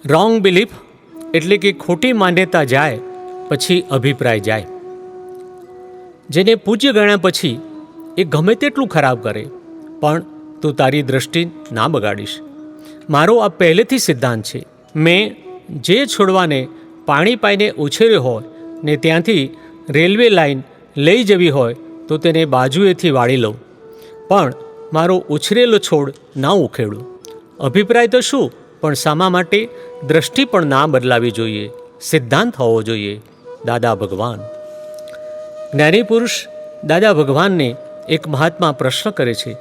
Wrong belief એટલે કે ખોટી માન્યતા જાય પછી અભિપ્રાય જાય. જેને પૂજ્ય ગણ્યા પછી એ ગમે તેટલું ખરાબ કરે પણ તું તારી દ્રષ્ટિ ના બગાડીશ. મારો આ પહેલેથી સિદ્ધાંત છે. મેં જે છોડવાને પાણી પાઈને ઉછેર્યો હોય ને ત્યાંથી રેલવે લાઈન લઈ જવી હોય તો તેને બાજુએથી વાળી લઉં, પણ મારો ઉછરેલો છોડ ના ઉખેડું. અભિપ્રાય તો શું, પણ શામા માટે દ્રષ્ટિ પણ ના બદલાવી જોઈએ. સિદ્ધાંત હોવો જોઈએ. દાદા ભગવાન. જ્ઞાની પુરુષ દાદા ભગવાનને એક મહાત્મા પ્રશ્ન કરે છે,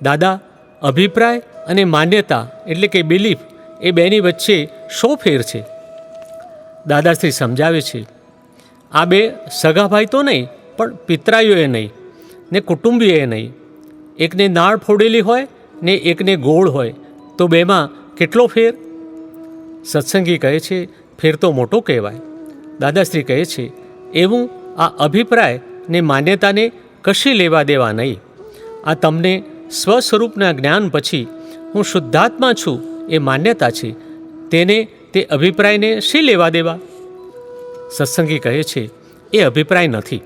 દાદા, અભિપ્રાય અને માન્યતા એટલે કે બિલીફ એ બેની વચ્ચે શો ફેર છે? દાદાશ્રી સમજાવે છે, આ બે સગાભાઈ તો નહીં, પણ પિતરાઈઓએ નહીં ને કુટુંબીએ નહીં. એકને નાળ ફોડેલી હોય ને એકને ગોળ હોય તો બેમાં કેટલો ફેર? સત્સંગી કહે છે, ફેર તો મોટો કહેવાય. દાદાશ્રી કહે છે, એવું આ અભિપ્રાય ને માન્યતાને કશી લેવા દેવા નહીં. આ તમને સ્વસ્વરૂપના જ્ઞાન પછી હું શુદ્ધાત્મા છું એ માન્યતા છે, તેને તે અભિપ્રાયને શી લેવા દેવા? સત્સંગી કહે છે, એ અભિપ્રાય નથી.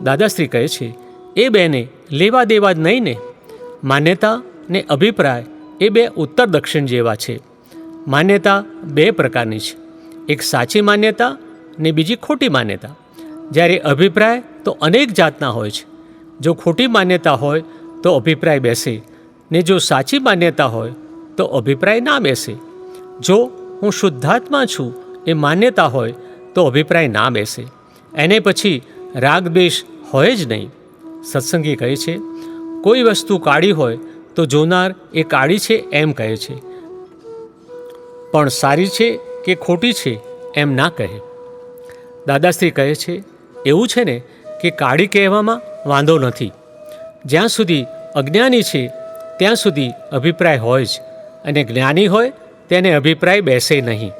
દાદાશ્રી કહે છે, એ બેને લેવા દેવા જ નહીં ને. માન્યતા ને અભિપ્રાય એ બે ઉત્તર દક્ષિણ જેવા છે. માન્યતા બે પ્રકારની છે, એક સાચી માન્યતા ને બીજી ખોટી માન્યતા. જ્યારે અભિપ્રાય તો અનેક જાતના હોય છે. જો ખોટી માન્યતા હોય તો અભિપ્રાય બેસે, ને જો સાચી માન્યતા હોય તો અભિપ્રાય ના બેસે. જો હું શુદ્ધાત્મા છું એ માન્યતા હોય તો અભિપ્રાય ના બેસે. એને પછી રાગ દ્વેષ હોય જ નહીં. સત્સંગી કહે છે, કોઈ વસ્તુ કાળી હોય તો જોનાર એ કાળી છે એમ કહે છે, પણ સારી છે કે ખોટી છે એમ ના કહે. દાદાશ્રી કહે છે, એવું છે ને કે કાળી કહેવામાં વાંધો નથી. જ્યાં સુધી અજ્ઞાની છે ત્યાં સુધી અભિપ્રાય હોય જ, અને જ્ઞાની હોય તેને અભિપ્રાય બેસે નહીં.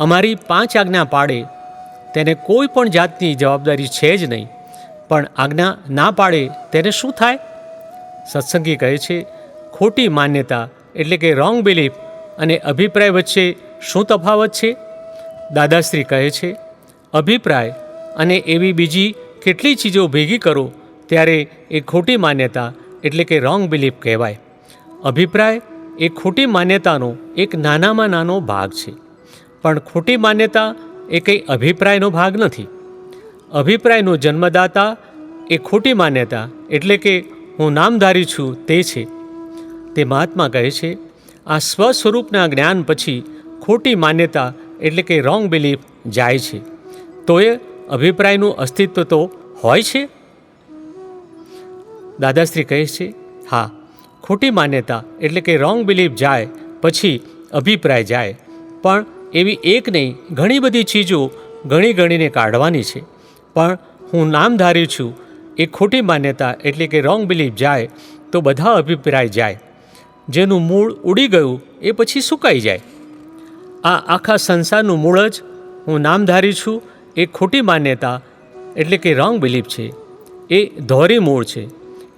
અમારી 5 આજ્ઞા પાડે તેને કોઈ પણ જાતની જવાબદારી છે જ નહીં, પણ આજ્ઞા ના પાડે તેને શું થાય? સત્સંગી કહે છે, ખોટી માન્યતા એટલે કે રોંગ બિલીફ અને અભિપ્રાય વચ્ચે શું તફાવત છે? દાદાશ્રી કહે છે, અભિપ્રાય અને એવી બીજી કેટલી ચીજો ભેગી કરો ત્યારે એ ખોટી માન્યતા એટલે કે રોંગ બિલીફ કહેવાય. અભિપ્રાય એ ખોટી માન્યતાનો એક નાનામાં નાનો ભાગ છે, પણ ખોટી માન્યતા એ કંઈ અભિપ્રાયનો ભાગ નથી. અભિપ્રાયનો જન્મદાતા એ ખોટી માન્યતા એટલે કે હું નામધારી છું તે છે. તે મહાત્મા કહે છે, આ સ્વ સ્વરૂપના જ્ઞાન પછી ખોટી માન્યતા એટલે કે રોંગ બિલીફ જાય છે, તો એ અભિપ્રાયનું અસ્તિત્વ તો હોય છે. દાદાશ્રી કહે છે, હા, ખોટી માન્યતા એટલે કે રોંગ બિલીફ જાય પછી અભિપ્રાય જાય, પણ એવી એક નહીં ઘણી બધી ચીજો ગણી ગણીને કાઢવાની છે. પણ હું નામધારી છું એ ખોટી માન્યતા એટલે કે રોંગ બિલીફ જાય તો બધા અભિપ્રાય જાય. જેનું મૂળ ઉડી ગયું એ પછી સુકાઈ જાય. આ આખા સંસારનું મૂળ જ હું નામધારી છું એ ખોટી માન્યતા એટલે કે રોંગ બિલીફ છે. એ ધોરી મૂળ છે.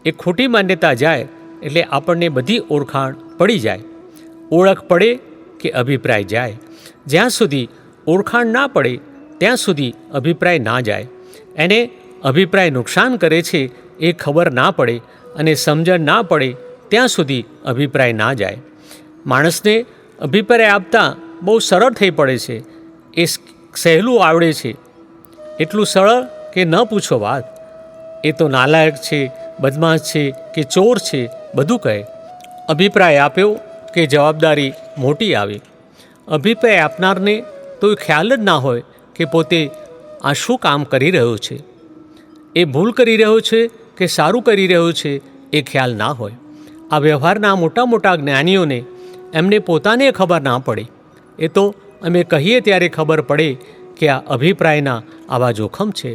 એ ખોટી માન્યતા જાય એટલે આપણને બધી ઓળખાણ પડી જાય. ઓળખ પડે કે અભિપ્રાય જાય. જ્યાં સુધી ઓળખાણ ના પડે ત્યાં સુધી અભિપ્રાય ના જાય. એને અભિપ્રાય નુકસાન કરે છે એ ખબર ના પડે અને સમજણ ના પડે ત્યાં સુધી અભિપ્રાય ના જાય. માણસને અભિપ્રાય આપતા બહુ સરળ થઈ પડે છે. એ સહેલું આવડે છે, એટલું સરળ કે ન પૂછો વાત. એ તો નાલાયક છે, બદમાશ છે કે ચોર છે બધું કહે. અભિપ્રાય આપ્યો કે જવાબદારી મોટી આવી. અભિપ્રાય આપનારને તો ખ્યાલ જ ના હોય કે પોતે આ શું કામ કરી રહ્યો છે. એ ભૂલ કરી રહ્યો છે કે સારું કરી રહ્યો છે એ ખ્યાલ ના હોય. આ વ્યવહારના મોટા મોટા જ્ઞાનીઓને એમને પોતાને ખબર ના પડે. એ તો અમે કહીએ ત્યારે ખબર પડે કે આ અભિપ્રાયના આવા જોખમ છે.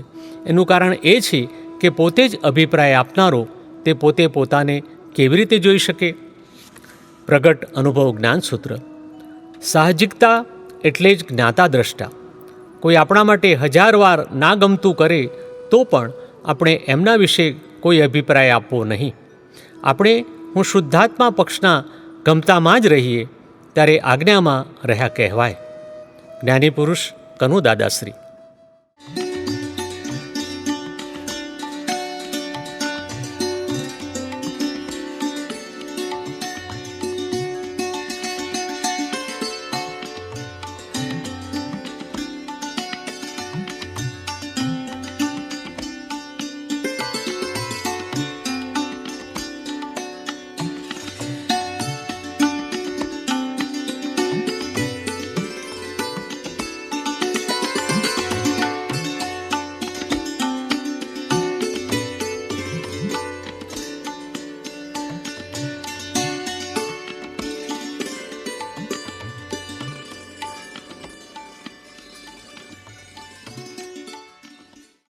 એનું કારણ એ છે કે પોતે જ અભિપ્રાય આપનારો તે પોતે પોતાને કેવી રીતે જોઈ શકે? પ્રગટ અનુભવ જ્ઞાનસૂત્ર. સાહજિકતા એટલે જ જ્ઞાતા દ્રષ્ટા. કોઈ આપણા માટે 1000 વાર ના ગમતું કરે તો પણ આપણે એમના વિશે કોઈ અભિપ્રાય આપવો નહીં. આપણે હું શુદ્ધાત્મા પક્ષના ગમતામાં જ રહીએ ત્યારે આજ્ઞામાં રહ્યા કહેવાય. જ્ઞાની પુરુષ કનુ દાદાશ્રી.